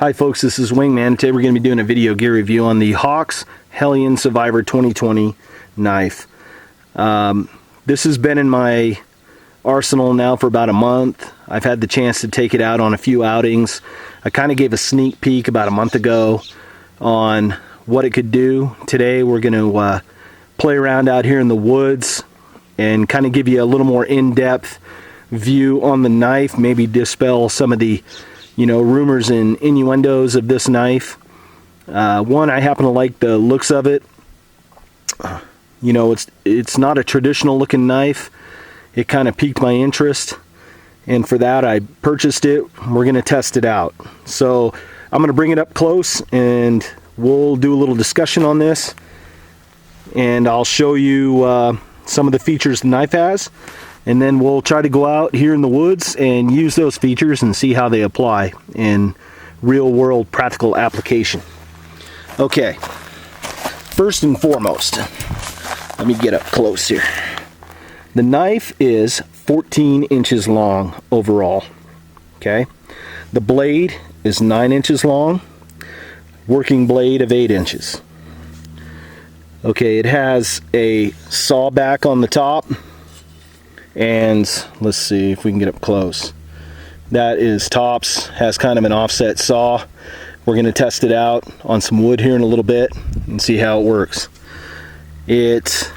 Hi folks, this is Wingman. Today we're going to be doing a video gear review on the Hawkes Hellion Survivor 2020 knife. This has been in my arsenal now for about a month. I've had the chance to take it out on a few outings. I kind of gave a sneak peek about a month ago on what it could do. Today we're going to play around out here in the woods and kind of give you a little more in-depth view on the knife, maybe dispel some of the rumors and innuendos of this knife. One, I happen to like the looks of it. It's not a traditional looking knife. It kind of piqued my interest, and for that I purchased it. We're going to test it out. So I'm going to bring it up close and we'll do a little discussion on this, and I'll show you some of the features the knife has, and then we'll try to go out here in the woods and use those features and see how they apply in real world practical application. Okay, first and foremost, let me get up close here. The knife is 14 inches long overall. Okay, the blade is 9 inches long, working blade of 8 inches. Okay, it has a saw back on the top, and let's see if we can get up close. That is Tops, has kind of an offset saw. We're going to test it out on some wood here in a little bit and see how it works. It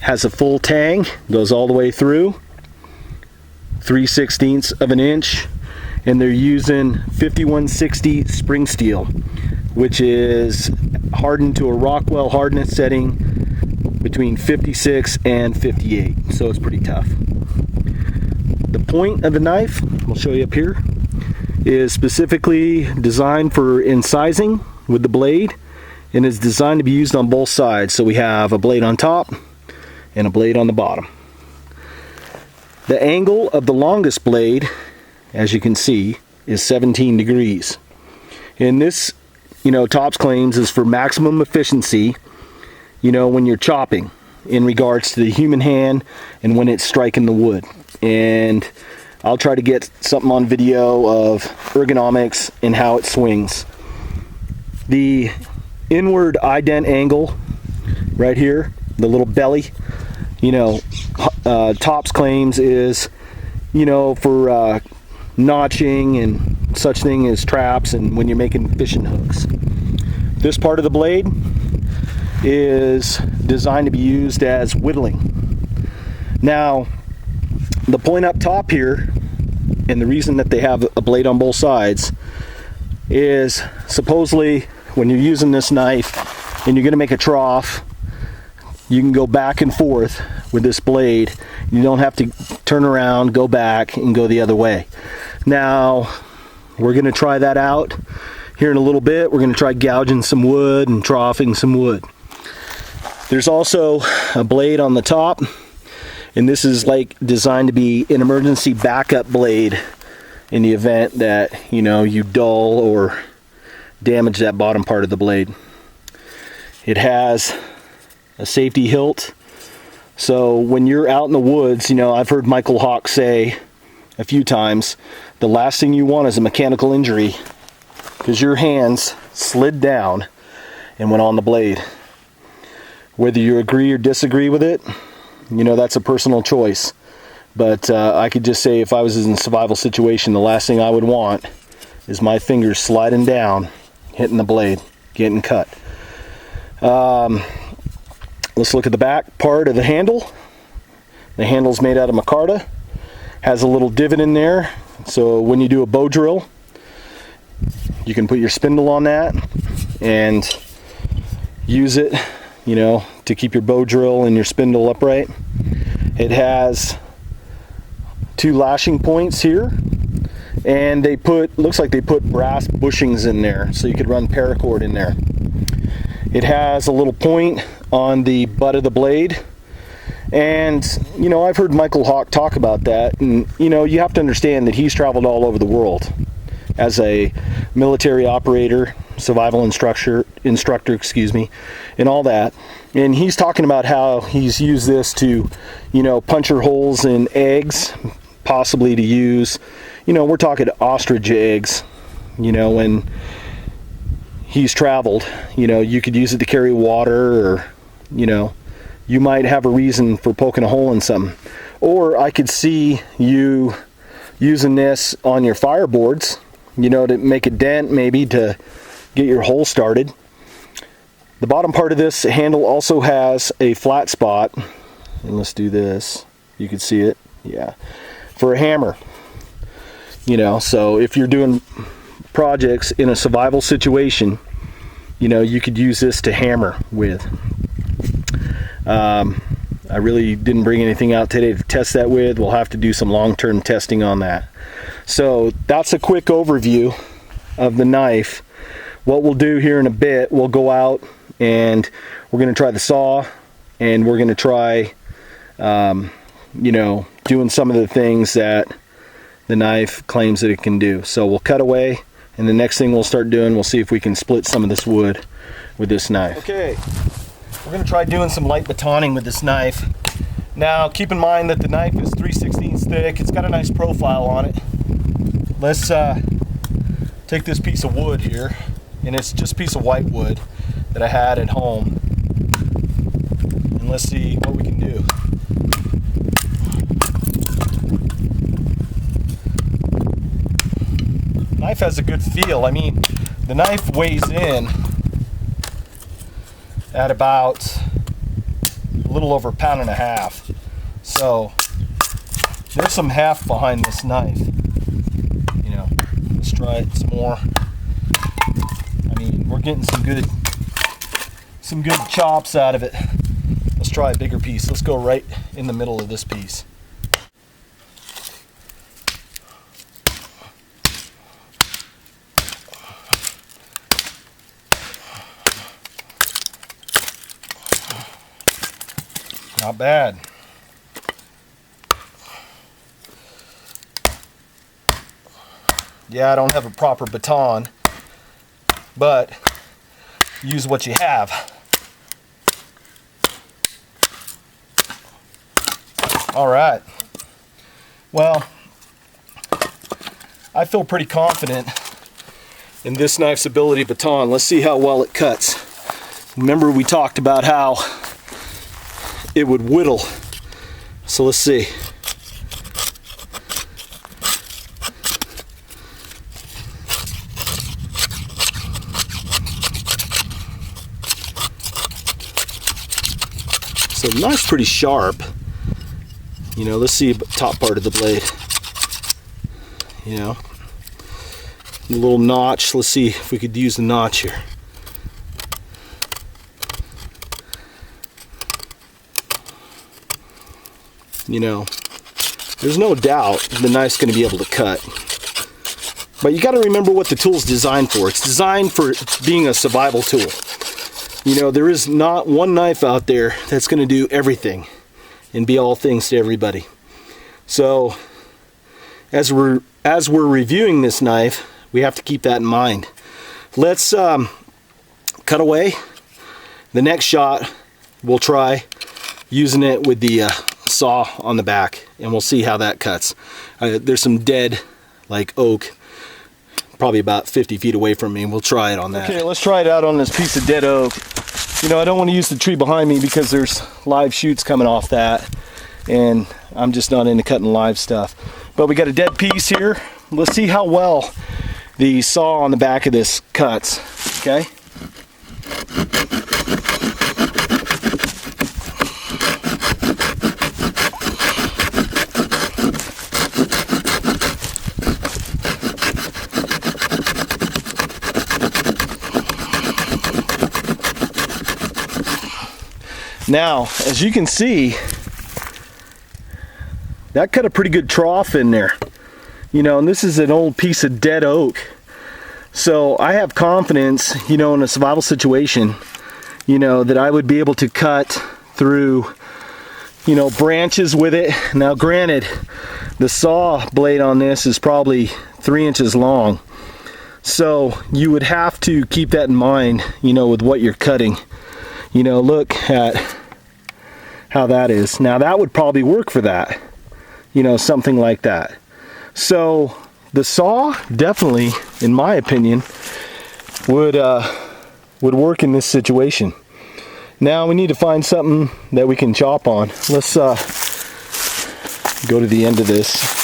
has a full tang, goes all the way through, 3/16 of an inch, and they're using 5160 spring steel, which is hardened to a Rockwell hardness setting between 56 and 58, so it's pretty tough. The point of the knife, we'll show you up here, is specifically designed for incising with the blade, and is designed to be used on both sides. So we have a blade on top and a blade on the bottom. The angle of the longest blade, as you can see, is 17 degrees. And this, Tops claims is for maximum efficiency, when you're chopping, in regards to the human hand and when it's striking the wood. And I'll try to get something on video of ergonomics and how it swings. The inward ident angle right here, the little belly, Tops claims is, for notching and such thing as traps and when you're making fishing hooks. This part of the blade is designed to be used as whittling. Now, the point up top here, and the reason that they have a blade on both sides, is supposedly when you're using this knife and you're going to make a trough, you can go back and forth with this blade. You don't have to turn around, go back, and go the other way. Now, we're going to try that out here in a little bit. We're going to try gouging some wood and troughing some wood. There's also a blade on the top, and this is like designed to be an emergency backup blade in the event that you dull or damage that bottom part of the blade. It has a safety hilt, so when you're out in the woods, I've heard Michael Hawk say a few times, the last thing you want is a mechanical injury, because your hands slid down and went on the blade. Whether you agree or disagree with it, that's a personal choice. But I could just say, if I was in a survival situation, the last thing I would want is my fingers sliding down, hitting the blade, getting cut. Let's look at the back part of the handle. The handle's made out of micarta. Has a little divot in there, so when you do a bow drill, you can put your spindle on that and use it, to keep your bow drill and your spindle upright. It has 2 lashing points here, and looks like they put brass bushings in there, so you could run paracord in there. It has a little point on the butt of the blade, and I've heard Michael Hawk talk about that, and you have to understand that he's traveled all over the world as a military operator, survival instructor, and all that. And he's talking about how he's used this to, puncture holes in eggs, possibly to use, we're talking ostrich eggs, you know, when he's traveled. You know, you could use it to carry water, or, you know, you might have a reason for poking a hole in something. Or I could see you using this on your fireboards, you know, to make a dent, maybe to get your hole started. The bottom part of this handle also has a flat spot, and let's do this, you can see it, yeah, for a hammer. You know, so if you're doing projects in a survival situation, you know, you could use this to hammer with. I really didn't bring anything out today to test that with. We'll have to do some long-term testing on that. So that's a quick overview of the knife. What we'll do here in a bit, we'll go out and we're going to try the saw, and we're going to try you know, doing some of the things that the knife claims that it can do. So we'll cut away, and the next thing we'll start doing, we'll see if we can split some of this wood with this knife. Okay, we're going to try doing some light batoning with this knife. Now keep in mind that the knife is 3/16 thick. It's got a nice profile on it. Let's take this piece of wood here, and it's just a piece of white wood that I had at home, and let's see what we can do. Knife has a good feel. I mean, the knife weighs in at about a little over 1.5 pounds. So there's some heft behind this knife. You know, let's try it some more. I mean, we're getting some good chops out of it. Let's try a bigger piece. Let's go right in the middle of this piece. Not bad. Yeah, I don't have a proper baton, but use what you have. All right. Well, I feel pretty confident in this knife's ability to baton. Let's see how well it cuts. Remember, we talked about how it would whittle. So let's see. So the knife's pretty sharp. You know, let's see the top part of the blade. You know, a little notch. Let's see if we could use the notch here. You know, there's no doubt the knife's going to be able to cut. But you got to remember what the tool's designed for. It's designed for being a survival tool. You know, there is not one knife out there that's going to do everything and be all things to everybody. So, as we're reviewing this knife, we have to keep that in mind. Let's cut away. The next shot, we'll try using it with the saw on the back, and we'll see how that cuts. There's some dead, like, oak, probably about 50 feet away from me, and we'll try it on that. Okay, let's try it out on this piece of dead oak. You know, I don't want to use the tree behind me because there's live shoots coming off that, and I'm just not into cutting live stuff. But we got a dead piece here. Let's see how well the saw on the back of this cuts, okay? Now, as you can see, that cut a pretty good trough in there. You know, and this is an old piece of dead oak. So I have confidence, you know, in a survival situation, you know, that I would be able to cut through, you know, branches with it. Now, granted, the saw blade on this is probably 3 inches long. So you would have to keep that in mind, you know, with what you're cutting. You know, look at how that is. Now that would probably work for that, you know, something like that. So the saw definitely in my opinion, would work in this situation. Now we need to find something that we can chop on. Let's go to the end of this.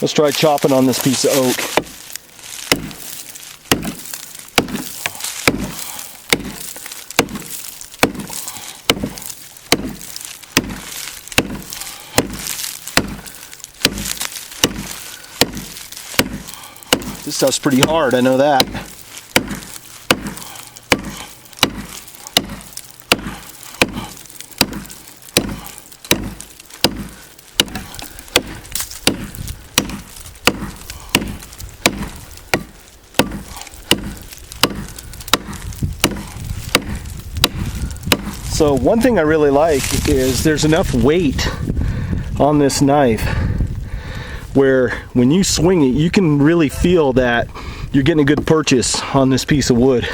Let's try chopping on this piece of oak. This stuff's pretty hard, I know that. So one thing I really like is there's enough weight on this knife where when you swing it, you can really feel that you're getting a good purchase on this piece of wood.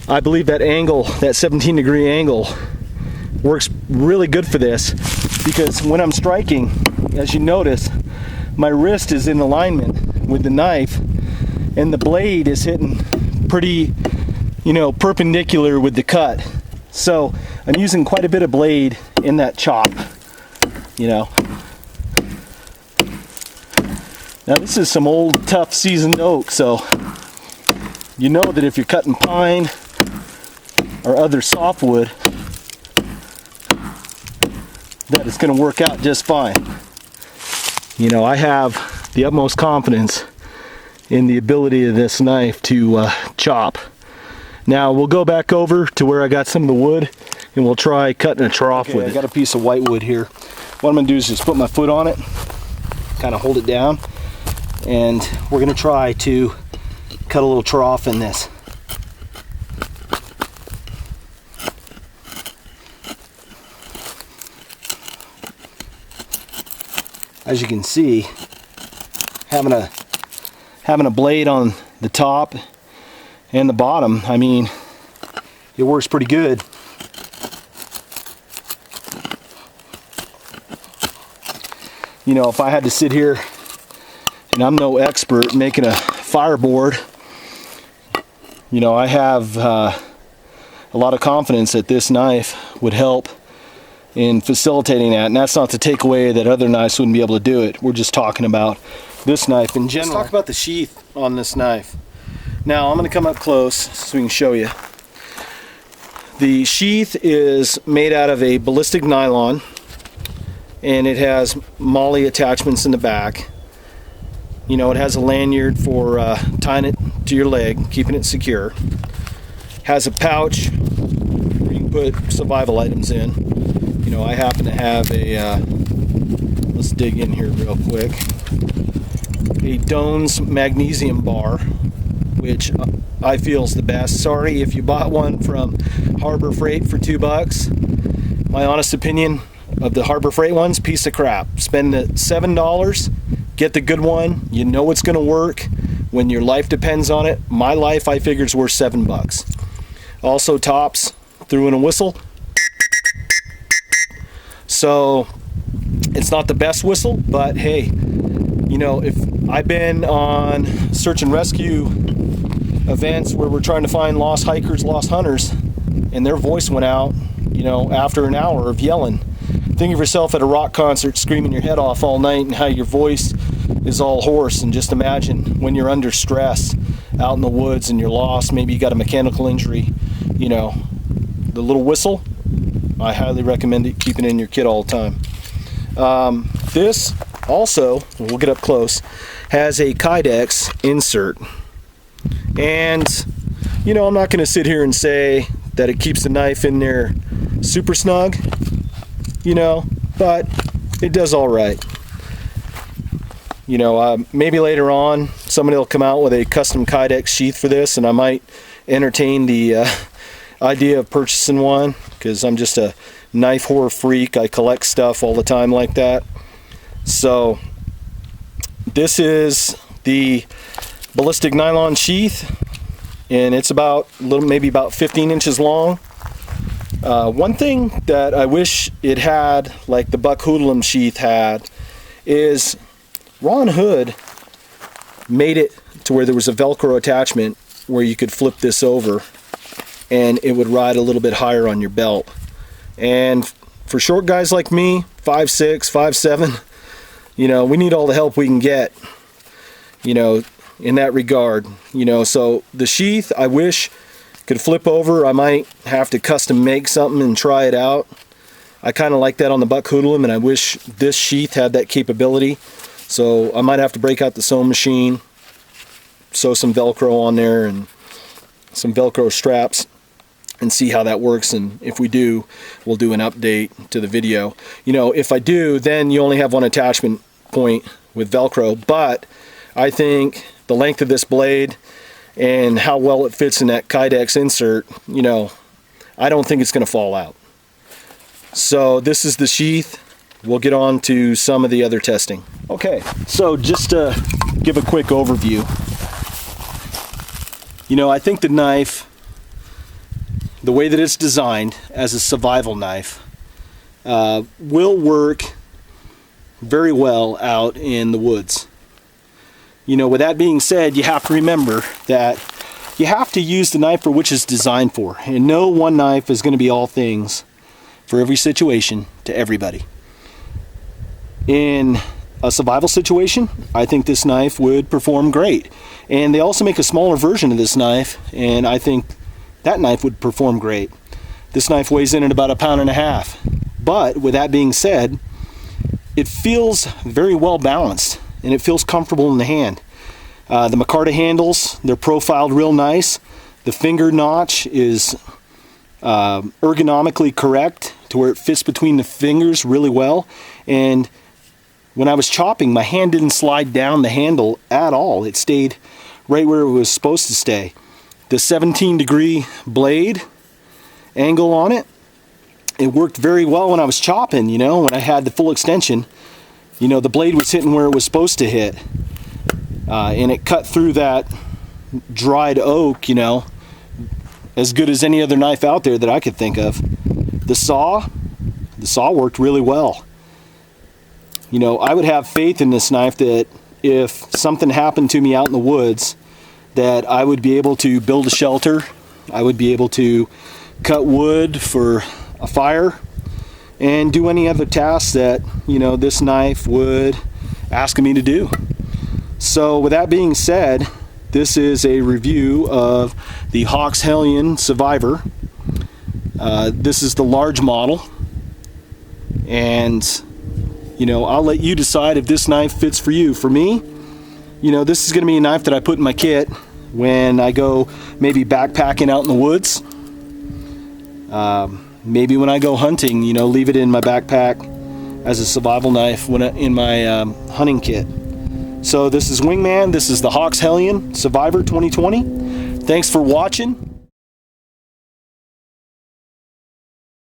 I believe that angle, that 17-degree angle, works really good for this, because when I'm striking, as you notice, my wrist is in alignment with the knife and the blade is hitting pretty, perpendicular with the cut. So I'm using quite a bit of blade in that chop, Now this is some old, tough, seasoned oak, so you know that if you're cutting pine or other softwood, that it's going to work out just fine. I have the utmost confidence in the ability of this knife to chop. Now we'll go back over to where I got some of the wood and we'll try cutting a trough with it. I got a piece of white wood here. What I'm going to do is just put my foot on it, kind of hold it down, and we're going to try to cut a little trough in this. As you can see, having a blade on the top and the bottom, I mean, it works pretty good. If I had to sit here, and I'm no expert making a fireboard, I have a lot of confidence that this knife would help in facilitating that. And that's not to take away that other knives wouldn't be able to do it. We're just talking about this knife in general. Let's talk about the sheath on this knife. Now I'm going to come up close so we can show you. The sheath is made out of a ballistic nylon, and it has MOLLE attachments in the back. It has a lanyard for tying it to your leg, keeping it secure. Has a pouch where you can put survival items in. I happen to have a, let's dig in here real quick, a Doan's magnesium bar, which I feel is the best. Sorry if you bought one from Harbor Freight for $2. My honest opinion of the Harbor Freight ones, piece of crap. Spend the $7, get the good one. You know it's going to work when your life depends on it. My life, I figured, is worth $7. Also, Tops threw in a whistle. So it's not the best whistle, but hey, if I've been on search and rescue events where we're trying to find lost hikers, lost hunters, and their voice went out, after an hour of yelling. Think of yourself at a rock concert screaming your head off all night and how your voice is all hoarse, and just imagine when you're under stress out in the woods and you're lost, maybe you got a mechanical injury, the little whistle, I highly recommend it, keeping it in your kit all the time. This also, we'll get up close, has a kydex insert. And, I'm not going to sit here and say that it keeps the knife in there super snug, but it does all right. Maybe later on somebody will come out with a custom kydex sheath for this, and I might entertain the idea of purchasing one, because I'm just a knife horror freak. I collect stuff all the time like that. So this is the ballistic nylon sheath, and it's maybe about 15 inches long. One thing that I wish it had, like the buck hoodlum sheath had, is Ron Hood made it to where there was a Velcro attachment where you could flip this over and it would ride a little bit higher on your belt. And for short guys like me, 5'6", 5'7", you know, we need all the help we can get, you know, in that regard. You know, so the sheath, I wish could flip over. I might have to custom make something and try it out. I kind of like that on the buck hoodlum, and I wish this sheath had that capability. So I might have to break out the sewing machine, sew some Velcro on there and some Velcro straps, and see how that works. And if we do, we'll do an update to the video. You know, if I do, then you only have one attachment point with Velcro, but I think the length of this blade and how well it fits in that kydex insert, you know, I don't think it's going to fall out. So this is the sheath. We'll get on to some of the other testing. Okay, so just to give a quick overview, you know, I think the knife, the way that it's designed as a survival knife, will work very well out in the woods. You know, with that being said, you have to remember that you have to use the knife for which it's designed for, and no one knife is going to be all things for every situation to everybody. In a survival situation, I think this knife would perform great. And they also make a smaller version of this knife, and I think that knife would perform great. This knife weighs in at about 1.5 pounds. But with that being said, it feels very well balanced and it feels comfortable in the hand. The micarta handles, they're profiled real nice. The finger notch is ergonomically correct to where it fits between the fingers really well. And when I was chopping, my hand didn't slide down the handle at all. It stayed right where it was supposed to stay. The 17-degree blade angle on it, it worked very well when I was chopping, you know, when I had the full extension. You know, the blade was hitting where it was supposed to hit. And it cut through that dried oak, you know, as good as any other knife out there that I could think of. The saw worked really well. You know, I would have faith in this knife that if something happened to me out in the woods, that I would be able to build a shelter. I would be able to cut wood for a fire and do any other tasks that, you know, this knife would ask me to do. So with that being said, this is a review of the Hawkes Hellion Survivor. This is the large model, and you know, I'll let you decide if this knife fits for you. For me, you know, this is going to be a knife that I put in my kit when I go maybe backpacking out in the woods. Maybe when I go hunting, you know, leave it in my backpack as a survival knife in my hunting kit. So this is Wingman. This is the Hawkes Hellion Survivor 2020. Thanks for watching.